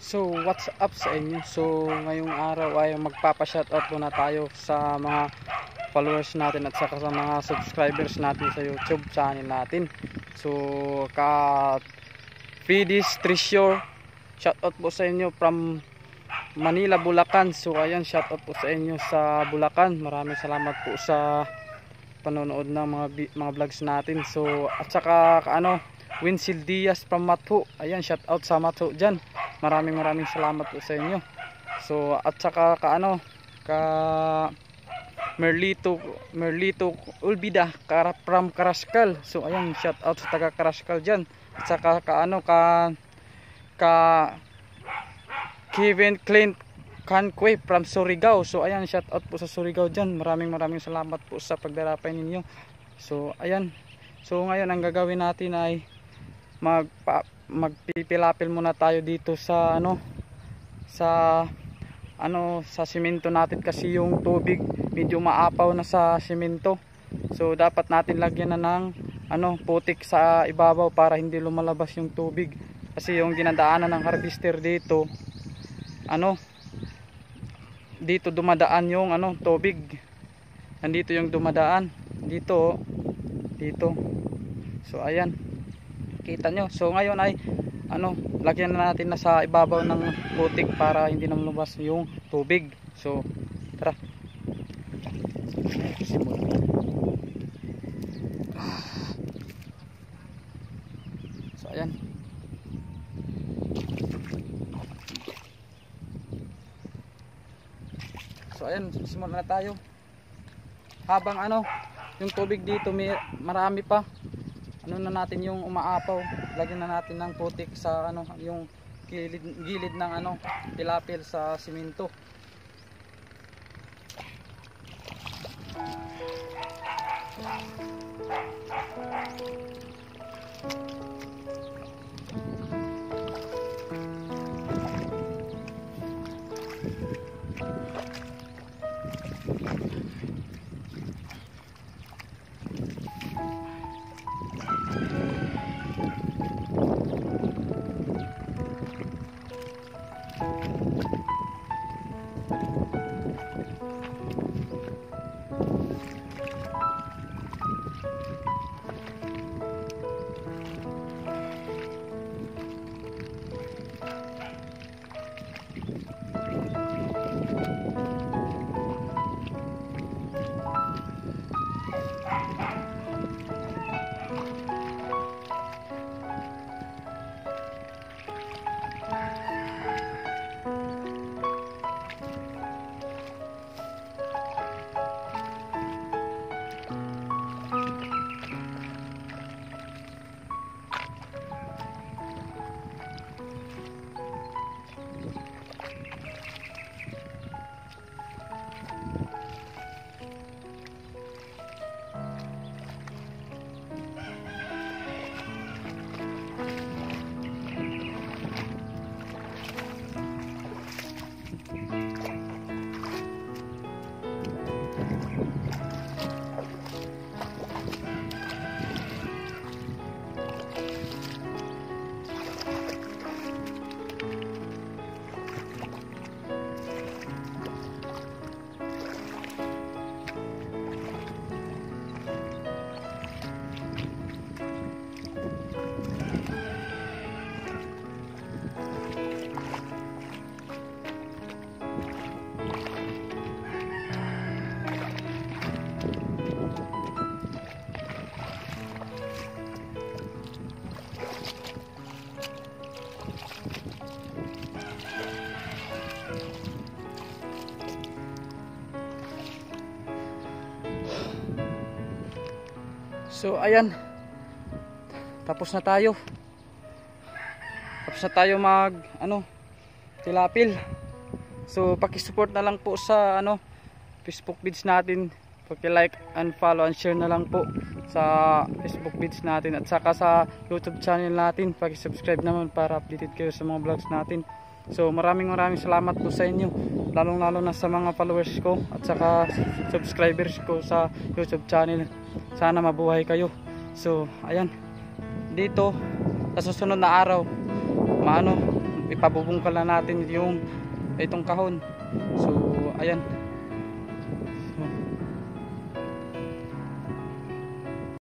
So what's up sa inyo? So ngayong araw ay magpapa-shoutout muna tayo sa mga followers natin at saka sa mga subscribers natin sa YouTube channel natin. So ka Fidis Treasure, shoutout po sa inyo from Manila, Bulacan. So ayan, shoutout po sa inyo sa Bulacan. Maraming salamat po sa panonood ng mga vlogs natin. So at saka Winsil Diaz from Matho. Ayan, shout out sa Matho diyan. Maraming salamat po sa inyo. So at saka ka Merlito Ulbida from Karaskal. So ayan, shout out sa taga Karaskal diyan. At saka ka Kevin Clint Canque from Surigao. So ayan, shout out po sa Surigao diyan. Maraming salamat po sa pagdarapay ninyo. So ayan. So ngayon ang gagawin natin ay magpipilapil muna tayo dito sa sa simento natin, kasi yung tubig medyo maapaw na sa simento. So dapat natin lagyan na ng putik sa ibabaw para hindi lumalabas yung tubig, kasi yung ginadaanan ng harvester dito dito dumadaan yung tubig. Nandito yung dumadaan dito. So ayan, kita nyo. So ngayon ay lagyan na natin na sa ibabaw ng putik para hindi na lumabas yung tubig. So tara, so ayan. So ayan, simulan na tayo. Habang yung tubig dito marami pa, na natin yung umaapaw, lagyan na natin ng putik sa yung gilid ng pilapil sa simento. So ayan, tapos na tayo tilapil. So paki-support na lang po sa Facebook page natin, paki-like and follow and share na lang po sa Facebook page natin, at saka sa YouTube channel natin paki-subscribe naman para updated kayo sa mga vlogs natin. So maraming salamat po sa inyo, lalong na sa mga followers ko at saka subscribers ko sa YouTube channel. Sana mabuhay kayo. So ayan, dito sa susunod na araw ipabubungkal na natin yung itong kahon. So ayan.